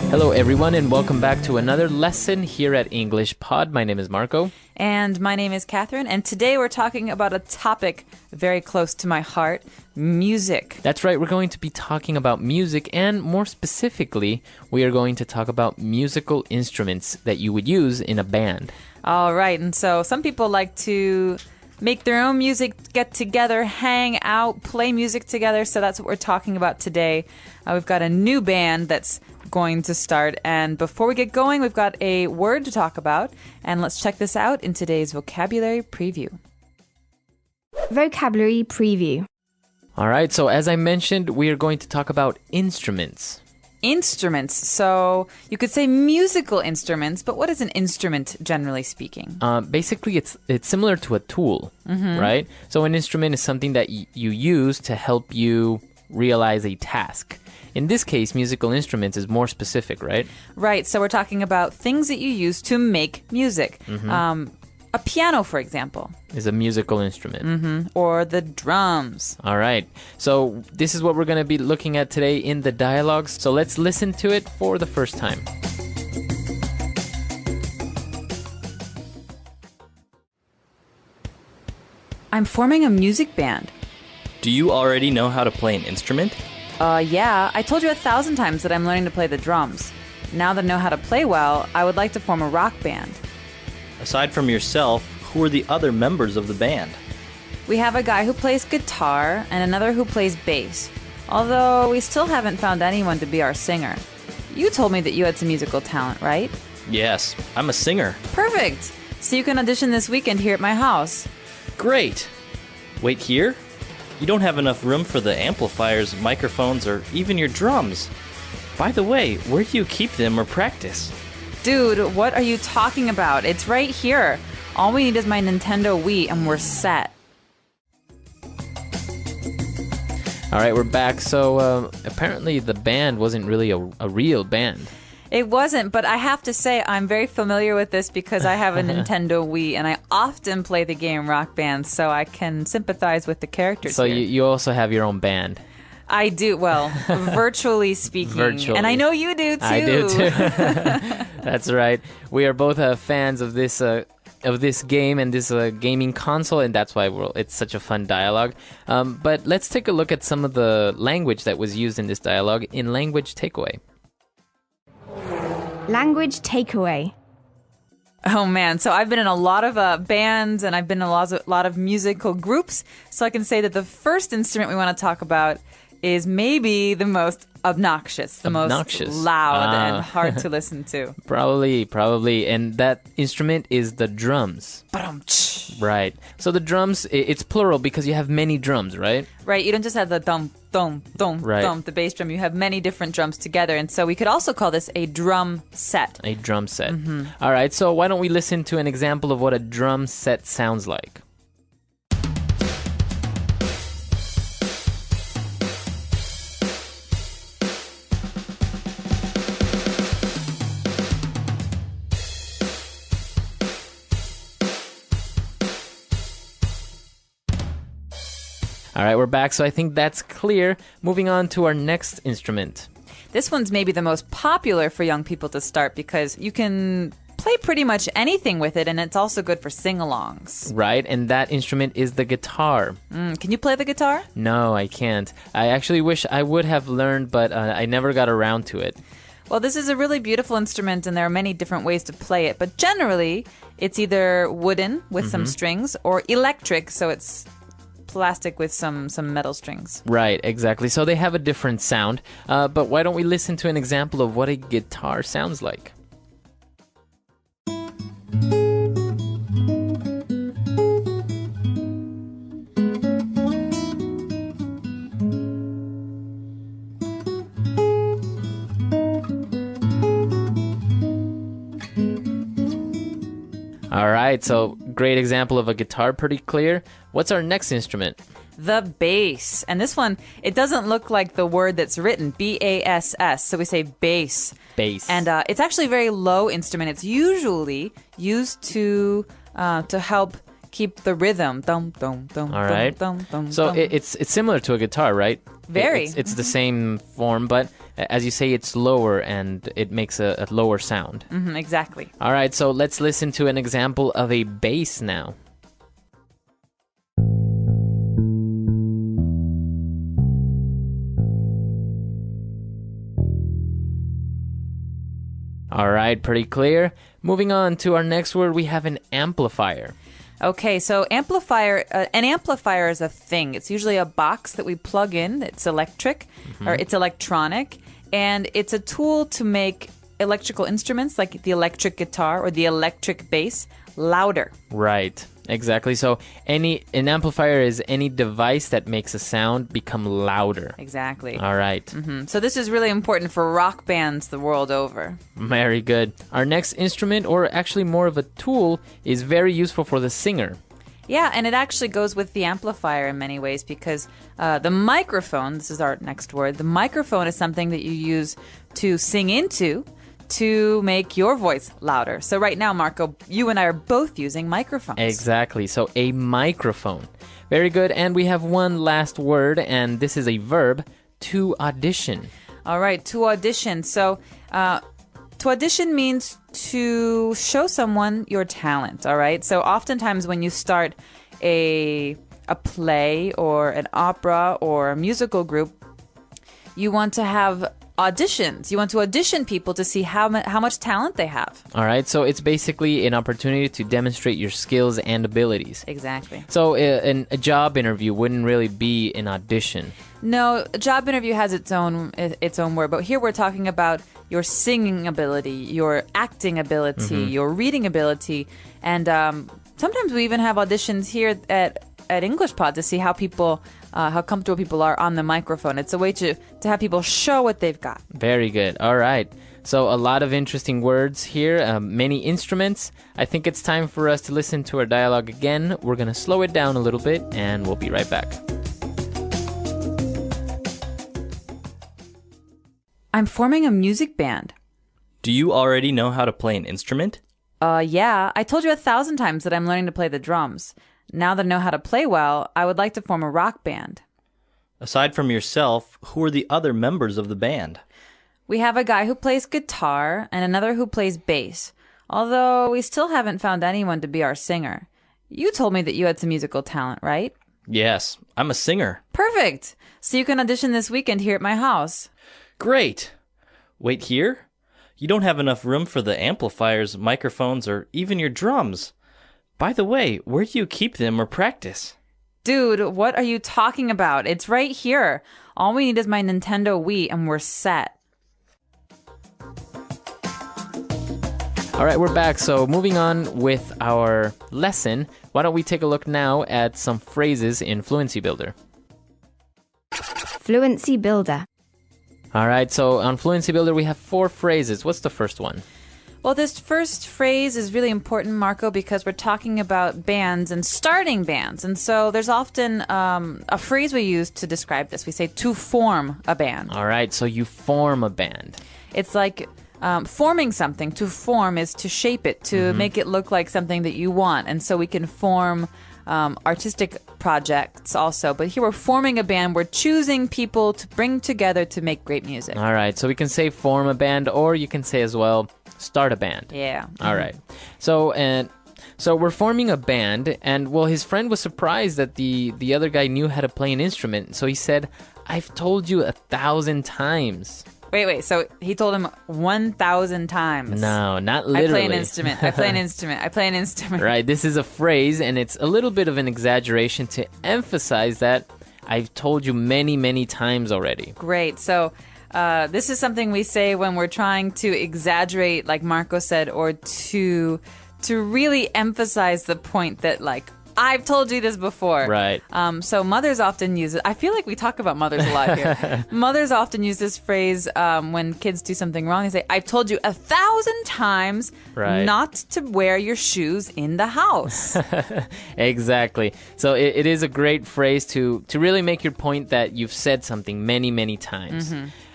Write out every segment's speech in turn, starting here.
Hello, everyone, and welcome back to another lesson here at EnglishPod. My name is Marco. And my name is Catherine, and today we're talking about a topic very close to my heart, music. That's right, we're going to be talking about music, and more specifically, we are going to talk about musical instruments that you would use in a band. All right, and so some people like to make their own music, get together, hang out, play music together, so that's what we're talking about today. We've got a new band that's going to start, and before we get going, we've got a word to talk about, and let's check this out in today's vocabulary preview. Vocabulary preview. All right, so as I mentioned, we are going to talk about instruments. Instruments. So you could say musical instruments, but what is an instrument, generally speaking? Basically, it's similar to a tool, right? So an instrument is something that you use to help you realize a task. In this case, musical instruments is more specific, right? Right. So we're talking about things that you use to make music. A piano, for example. Is a musical instrument. Or the drums. All right. So this is what we're going to be looking at today in the dialogues. So let's listen to it for the first time. I'm forming a music band. Do you already know how to play an instrument? Yeah. I told you 1,000 times that I'm learning to play the drums. Now that I know how to play well, I would like to form a rock band. Aside from yourself, who are the other members of the band? We have a guy who plays guitar and another who plays bass. Although we still haven't found anyone to be our singer. You told me that you had some musical talent, right? Yes, I'm a singer. Perfect. So you can audition this weekend here at my house. Great! Wait, here? You don't have enough room for the amplifiers, microphones, or even your drums. By the way, where do you keep them or practice? Dude, what are you talking about? It's right here. All we need is my Nintendo Wii and we're set. All right, we're back. So apparently the band wasn't really a real band. It wasn't, but I have to say I'm very familiar with this because I have a Nintendo Wii and I often play the game Rock Band, so I can sympathize with the characters So here. you also have your own band. I do, well, virtually speaking. Virtually. And I know you do too. I do too. That's right. We are both fans of this game and this gaming console, and that's why it's such a fun dialogue. But let's take a look at some of the language that was used in this dialogue in Language Takeaway. Language takeaway. Oh man, so I've been in a lot of bands and I've been in a lot of musical groups, so I can say that the first instrument we want to talk about is maybe the most obnoxious, the most loud and hard to listen to. Probably. And that instrument is the drums. Right. So the drums, it's plural because you have many drums, right? Right. You don't just have the dum, dum, dum, dum, the bass drum. You have many different drums together. And so we could also call this a drum set. A drum set. All right. So why don't we listen to an example of what a drum set sounds like? All right, we're back, so I think that's clear. Moving on to our next instrument. This one's maybe the most popular for young people to start because you can play pretty much anything with it, and it's also good for sing-alongs. Right, and that instrument is the guitar. Can you play the guitar? No, I can't. I actually wish I would have learned, but I never got around to it. Well, this is a really beautiful instrument, and there are many different ways to play it, but generally, it's either wooden with some strings or electric, so it's plastic with some metal strings. Right, exactly. So they have a different sound. But why don't we listen to an example of what a guitar sounds like? All right, so great example of a guitar, pretty clear. What's our next instrument? The bass. And this one, it doesn't look like the word that's written, B-A-S-S. So we say bass. Bass. And it's actually a very low instrument. It's usually used to help keep the rhythm. Dum, dum, dum, All right. dum, dum, dum, So dum. it's similar to a guitar, right? Very. It's the same form, but as you say, it's lower and it makes a lower sound. Exactly. All right, so let's listen to an example of a bass now. All right, pretty clear. Moving on to our next word, we have an amplifier. Okay, so an amplifier is a thing. It's usually a box that we plug in. It's electric or it's electronic, and it's a tool to make electrical instruments like the electric guitar or the electric bass louder. Right, exactly. So an amplifier is any device that makes a sound become louder. Exactly. All right. So this is really important for rock bands the world over. Very good. Our next instrument, or actually more of a tool, is very useful for the singer. Yeah, and it actually goes with the amplifier in many ways because the microphone, this is our next word, the microphone is something that you use to sing into to make your voice louder. So right now, Marco, you and I are both using microphones. Exactly. So a microphone. Very good. And we have one last word, and this is a verb, to audition. All right, to audition. So to audition means to show someone your talent, all right? So oftentimes when you start a play or an opera or a musical group, you want to have auditions. You want to audition people to see how much talent they have. All right. So it's basically an opportunity to demonstrate your skills and abilities. Exactly. So a job interview wouldn't really be an audition. No, a job interview has its own word, but here we're talking about your singing ability, your acting ability, your reading ability, and sometimes we even have auditions here at EnglishPod to see how comfortable people are on the microphone. It's a way to have people show what they've got. Very good. All right. So a lot of interesting words here, many instruments. I think it's time for us to listen to our dialogue again. We're going to slow it down a little bit, and we'll be right back. I'm forming a music band. Do you already know how to play an instrument? Yeah. I told you 1,000 times that I'm learning to play the drums. Now that I know how to play well, I would like to form a rock band. Aside from yourself, who are the other members of the band? We have a guy who plays guitar and another who plays bass, although we still haven't found anyone to be our singer. You told me that you had some musical talent, right? Yes, I'm a singer. Perfect! So you can audition this weekend here at my house. Great! Wait here? You don't have enough room for the amplifiers, microphones, or even your drums. By the way, where do you keep them or practice? Dude, what are you talking about? It's right here. All we need is my Nintendo Wii and we're set. All right, we're back. So moving on with our lesson, why don't we take a look now at some phrases in Fluency Builder. Fluency Builder. All right, so on Fluency Builder, we have 4 phrases. What's the first one? Well, this first phrase is really important, Marco, because we're talking about bands and starting bands. And so there's often a phrase we use to describe this. We say to form a band. All right, so you form a band. It's like forming something. To form is to shape it, to make it look like something that you want. And so we can form artistic projects also. But here we're forming a band. We're choosing people to bring together to make great music. All right, so we can say form a band, or you can say as well, start a band. Yeah. All right. So we're forming a band, and well, his friend was surprised that the other guy knew how to play an instrument. So he said, "I've told you 1,000 times." Wait. So he told him 1,000 times. No, not literally. I play an instrument. I play an instrument. I play an instrument. Right. This is a phrase, and it's a little bit of an exaggeration to emphasize that I've told you many, many times already. Great. So this is something we say when we're trying to exaggerate, like Marco said, or to really emphasize the point that, like, I've told you this before. Right. So mothers often use it. I feel like we talk about mothers a lot here. Mothers often use this phrase when kids do something wrong. They say, I've told you 1,000 times not to wear your shoes in the house. Exactly. So it is a great phrase to really make your point that you've said something many, many times.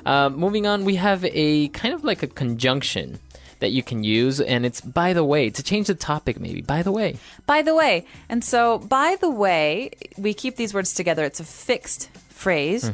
Moving on, we have a kind of like a conjunction that you can use, and it's by the way, to change the topic maybe. By the way. By the way. And so, by the way, we keep these words together. It's a fixed phrase.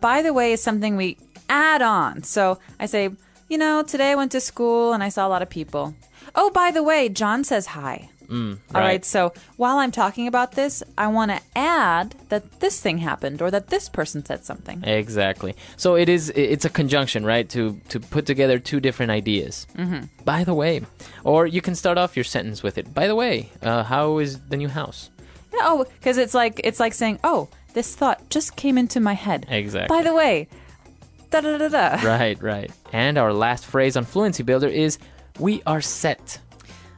By the way is something we add on. So I say, today I went to school and I saw a lot of people. Oh, by the way, John says hi. All right. So while I'm talking about this, I want to add that this thing happened or that this person said something. Exactly. So it's a conjunction, right? To put together two different ideas. By the way. Or you can start off your sentence with it. By the way, how is the new house? Yeah, because it's like saying, oh, this thought just came into my head. Exactly. By the way, da-da-da-da. Right. And our last phrase on Fluency Builder is, we are set.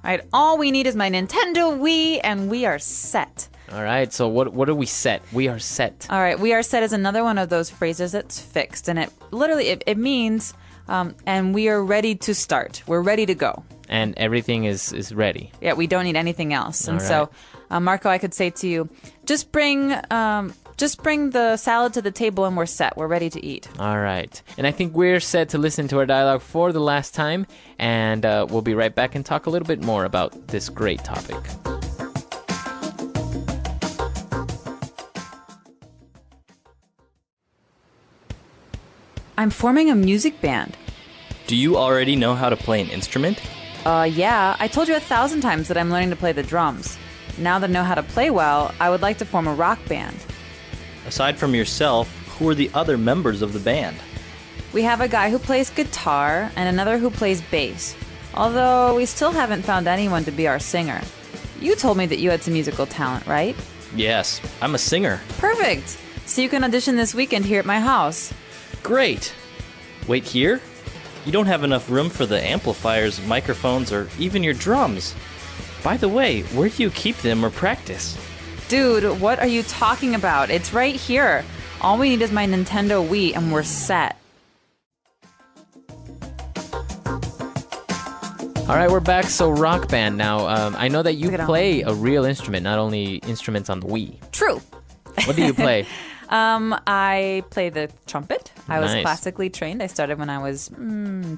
All right, all we need is my Nintendo Wii, and we are set. All right, so what are we set? We are set. All right, we are set is another one of those phrases that's fixed, and it literally it means, and we are ready to start. We're ready to go. And everything is ready. Yeah, we don't need anything else. And All so, Marco, I could say to you, just bring the salad to the table and we're set. We're ready to eat. All right. And I think we're set to listen to our dialogue for the last time. And we'll be right back and talk a little bit more about this great topic. I'm forming a music band. Do you already know how to play an instrument? Yeah. I told you 1,000 times that I'm learning to play the drums. Now that I know how to play well, I would like to form a rock band. Aside from yourself, who are the other members of the band? We have a guy who plays guitar and another who plays bass. Although we still haven't found anyone to be our singer. You told me that you had some musical talent, right? Yes, I'm a singer. Perfect! So you can audition this weekend here at my house. Great! Wait here? You don't have enough room for the amplifiers, microphones, or even your drums. By the way, where do you keep them or practice? Dude, what are you talking about? It's right here. All we need is my Nintendo Wii and we're set. All right, we're back. So rock band now. I know that you Look at play a real instrument, not only instruments on the Wii. True. What do you play? I play the trumpet. I was Nice. classically trained. I started when I was 10.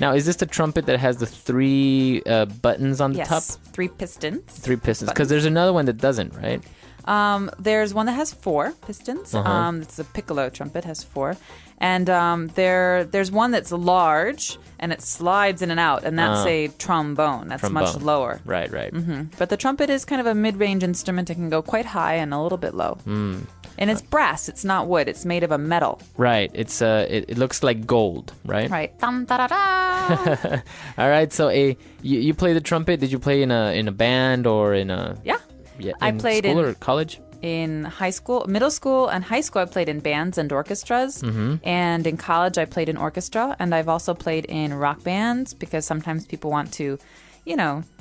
Now, is this the trumpet that has the three buttons on the Yes, top? 3 pistons. Three pistons. Because there's another one that doesn't, right? There's one that has 4 pistons. It's a piccolo trumpet, has 4. And there's one that's large and it slides in and out, and that's a trombone. That's much Trombone. lower. Right. But the trumpet is kind of a mid-range instrument. It can go quite high and a little bit low. And it's brass. It's not wood. It's made of a metal. Right. It's it looks like gold, right? Right. Dum, da, da, da. All right. So you play the trumpet. Did you play in a band or in a Yeah. I in played school in- or college? In high school, middle school, and high school, I played in bands and orchestras. And in college, I played in orchestra. And I've also played in rock bands because sometimes people want to,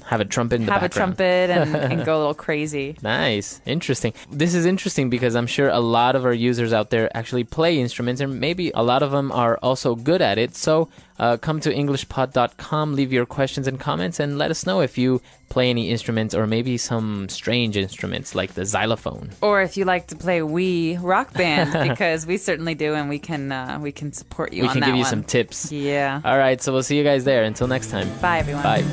Have a trumpet in the have a background. trumpet and go a little crazy. Nice. Interesting. This is interesting because I'm sure a lot of our users out there actually play instruments, and maybe a lot of them are also good at it. So come to EnglishPod.com, leave your questions and comments, and let us know if you play any instruments or maybe some strange instruments like the xylophone. Or if you like to play Wii Rock Band, because we certainly do, and we can support you We on can that give you one. some tips. Yeah. All right, so we'll see you guys there. Until next time. Bye, everyone. Bye.